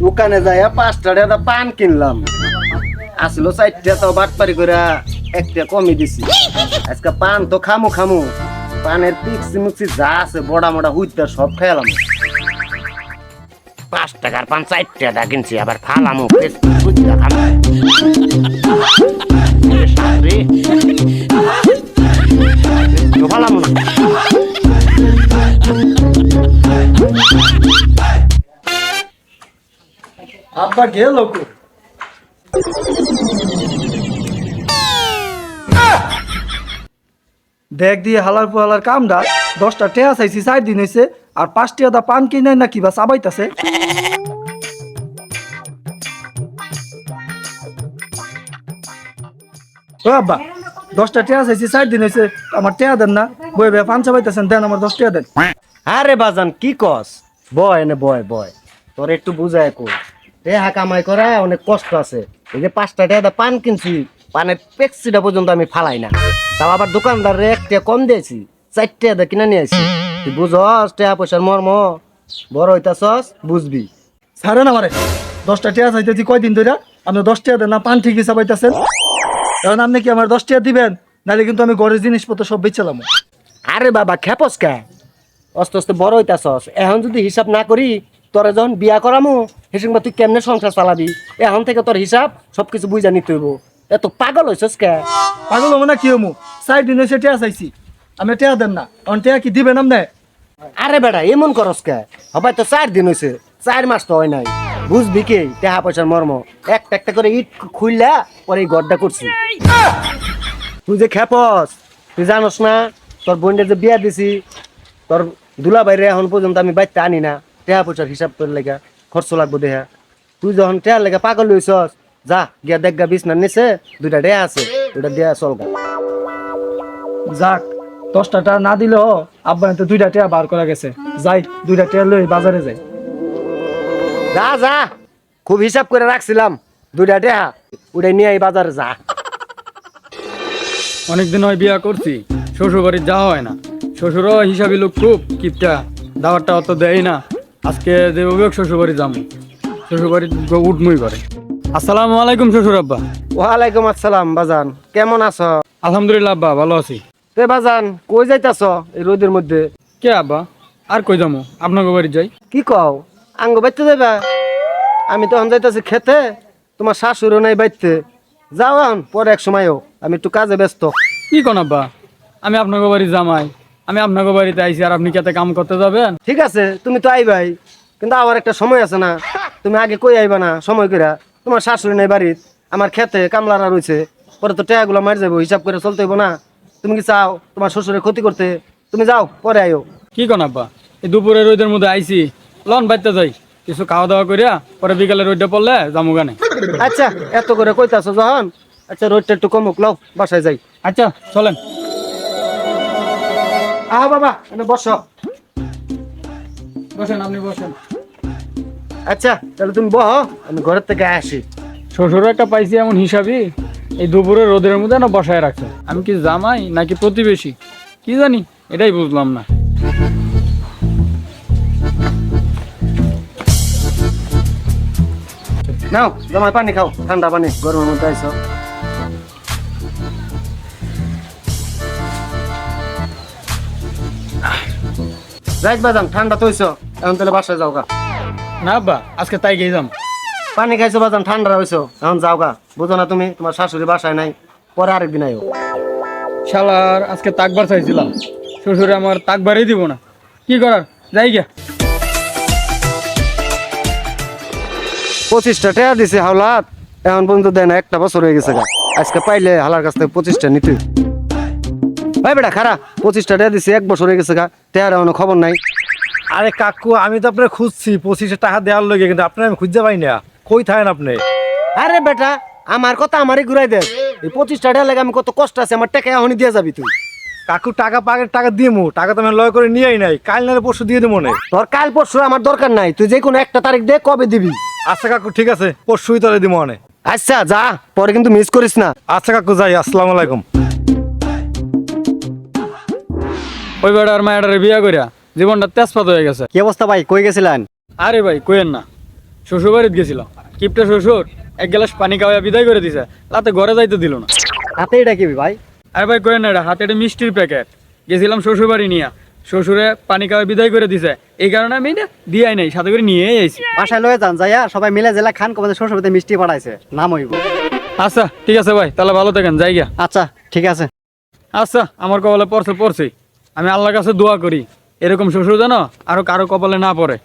দোকানে যাইয়া 5টা টাকা পান কিনলাম, আসলো 4টা, তো বাটপারি করে একটা কমই দিছি। আজকে পান তো খামু খামু, পানের পিক্সি মুক্সি যা আছে বড়া মোড়া হুইতা সব খেলাম। 5 টাকার পান 4টা টাকা কিনছি, আবার ফালামু ফালামু না। আব্বা গেল দেখ দিয়ে হালার পোহালার কামটা 10টা টেয়া চাইছি 4 দিন হয়েছে, আর 5 টাকা পান কিনে না কিবা চাবাইতাছে। ও আব্বা 10টা টেয়া চাইছি 4 দিন হয়েছে, আমার টেয়া দেন না, বই বে পান চাবাইতেছেন, দেন আমার 10 টাকা দেন। আরে বাজান কি কস, বয় এনে বয় বয়, তোর একটু বুঝায় কই, টেহা কামাই করা অনেক কষ্ট আছে। এই যে 5টা টাকা পান কিনছি, পানের পেক্সিটা পর্যন্ত আমি ফালাই না, তাও আবার দোকানদার একটা কম দিয়েছি, 4 টাকা কিনে নিয়ে আসি। তুই বুঝস টেহা পয়সার মর্ম, বড় হইতাছস বুঝবি। ছাড়েন আমারে, 10টা টেয়া চাইতেছি কয়দিন ধরে, আপনি 10 টাকা দেন না, পান ঠিকই চাবাইতেছেন। এখন আপনি কি আমার 10 টাকা দিবেন, নাহলে কিন্তু আমি ঘরের জিনিসপত্র সব বেচালাম। আরে বাবা খেপস কে, আস্তে আস্তে বড় হইতাছস, এখন যদি হিসাব না করি তোরে যখন বিয়া করামু হিসেবে তুই কেমনে সংসার চালাবি, এখন থেকে তোর হিসাব সবকিছু বুঝা নিতে হইব। এত পাগল হইছস কে? পাগল হবো না কি হমু, 4 দিন হয়েছে টেয়া চাইছি, আমি টেয়া দেন না, এখন টেয়া কি দিবেন আপনি? আরে বেটা এমন করস কে, হবাই তো 4 দিন হইছে, 4 মাস তো হয় নাই, বুঝবি কি টাকা পয়সার মর্ম। একটা একটা করে ইট খুললা পরে এই গড্ডা করছি। তুই যে খেপস, তুই জানোস না তোর বোনের যে বিয়া দিছি, তোর দুলা বাইরে এখন পর্যন্ত আমি বাইতে আনি না, টাকা পয়সার হিসাব তোর লেগা খরচ লাগবো দেহা। তুই যখন টাকার লেগা পাগল হইছস, যা গিয়া দেখ গা বিছনার নিচে 2টা টাকা আছে, ওটা দিয়া চল গা। যাক 10টা টাকা না দিলেও আব্বা তো 2টা টাকা বার করা গেছে, যাই 2টা টাকা লই বাজারে যাই। যা যা, খুব হিসাব করে রাখছিলাম 2টা টাকা, ওটাই নিয়ে এই বাজারে যা। অনেকদিন হয় বিয়া করছি, শ্বশুর বাড়ির যাওয়া হয় না। শ্বশুরও হিসাবি লোক খুব কিপটা, দাওয়ারটা অত দেয় না। আজকে দেবক শ্বশুর বাড়ি যাবো, শ্বশুর বাড়ি উঠমুই করে। আসসালামু আলাইকুম শ্বশুর আব্বা। ওয়ালাইকুম আসসালাম বাজান, কেমন আছো? আলহামদুলিল্লাহ আব্বা ভালো আছি। তে বাজান কই যাইতাছ এই রোদের মধ্যে? কে আব্বা, আর কই যাবো, আপনাকে বাড়ি যাই। কি কও, আঙ্গ বাইতে যাইবা? আমি তখন যাইতাছি খেতে, তোমার শাশুড়ও নাই বাইতে, যাও এখন পরে এক সময়ও, আমি একটু কাজে ব্যস্ত। কি কোন আব্বা, আমি আপনাকে বাড়ি জামাই, আমি আপনাকে বাড়িতে আইছি আর আপনি খেতে কাম করতে যাবেন? ঠিক আছে তুমি তো আইবাই, কিন্তু আবার একটা সময় আছে না, তুমি আগে কই আইবা না সময় কইরা? তোমার শাশুড়ি নাই বাড়িত, আমার খেতে কামলারা রয়েছে, পরে তো টাকাগুলো মারি যাবো, হিসাব করে চলতে হইব না? তুমি কি চাও তোমার শ্বশুরের ক্ষতি করতে? তুমি যাও পরে আইও। কি কোন আব্বা, এই দুপুরে রোদের মধ্যে আইছি, লন বাইতে যাই, কিছু খাওয়া দাওয়া করিয়া পরে বিকালে রোদটা পড়লে যাবো গানে। আচ্ছা এত করে কইতাছো যখন, আচ্ছা রোদটা একটু কমুক, লও বাসায় যাই। আচ্ছা চলেন। আহ বাবা এনে বসো। বসেন, আপনি বসেন। আচ্ছা তাহলে তুমি বহ, আমি ঘরের থেকে আসি। শ্বশুর একটা পাইছি এমন হিসাবই, এই দুপুরে রোদের মধ্যে না বসায় রাখছে। আমি কি জামাই নাকি প্রতিবেশী কি জানি, এটাই বুঝলাম না। নাও জামাই পানি খাও, ঠান্ডা পানি, গরমের মধ্যে আইছো। যাই বাজান, ঠান্ডা তো হইছো, এখন তাহলে বাসায় যাও গা। না আব্বা, আজকে তাই গিয়ে যাম। পানি খাইছো বাজান, ঠান্ডা হইছো, এখন যাও গা। বুঝো না তুমি, তোমার শাশুড়ি বাসায় নাই, পরে আরেকদিন আইও। শালার আজকে তাকবার চাইছিলাম, শ্বশুরে আমার তাকবারই দিব না, কি করার, যাই গিয়া। 25টা টাকা দিছে হাওলাত, এখন পর্যন্ত দেয় না, 1টা বছর হয়ে গেছে গা। আজকে পাইলে হালার কাছ থেকে 25টা নিতে। ভাই বেটা খারা, 25টা টাকা দিছে, 1 বছর হয়ে গেছে গা, টাকার এখনো খবর নাই। আরে কাকু, আমি তো আপনার খুঁজছি 25 টাকা দেওয়ার লগে, কিন্তু আপনার আমি খুঁজতে পাই না, কই থাকেন আপনি? আরে বেটা আমার কথা আমারই ঘুরাই দে, এই 25টা টাকা লাগে আমি কত কষ্ট আছে, আমার টাকা এখনই দিয়ে যাবি তুই। কাকু টাকা পাকের টাকা দিমু, টাকা তো আমি লয় করে নিয়েই নাই, কাল নাহলে পরশু দিয়ে দেবো না। তোর কাল পরশু আমার দরকার নাই, তুই যে কোনো একটা তারিখ দে, কবে দিবি? আচ্ছা কাকু ঠিক আছে, পরশুই তোরে দিবো অনেক। আচ্ছা যা, পরে কিন্তু মিস করিস না। আচ্ছা কাকু যাই, আসসালামু আলাইকুম। ওই বেড়ার মায়াটারে বিয়া করিয়া জীবনটা তেজপাত হয়ে গেছে। কি অবস্থা ভাই, কই গেছিলেন? আরে ভাই কইেন না, শ্বশুর বাড়িতে গেছিলাম, কিপটা শ্বশুর এক গ্লাস পানি খাওয়া বিদায় করে দিছে, রাতে ঘরে যাইতে দিল না। হাতে এটা কি ভাই? আরে ভাই করেন না, এটা হাতে একটা মিষ্টির প্যাকেট, গেছিলাম শ্বশুর বাড়ি নিয়ে, শ্বশুরে পানি খাওয়া বিদায় করে দিছে, এই কারণে আমি এটা দিয়ে নাই, সাথে করে নিয়ে আইছি। বাসায় লয়ে যান, যাইয়া সবাই মিলে জেলা খান, কমাদের শ্বশুর বাড়িতে মিষ্টি পাঠাইছে, নাম হইব। আচ্ছা ঠিক আছে ভাই, তাহলে ভালো থাকেন, জায়গা। আচ্ছা ঠিক আছে। আচ্ছা, আমার কপালে পড়ছে, আমি আল্লাহর কাছে দোয়া করি এরকম শ্বশুর যেন আরো কারো কপালে না পড়ে।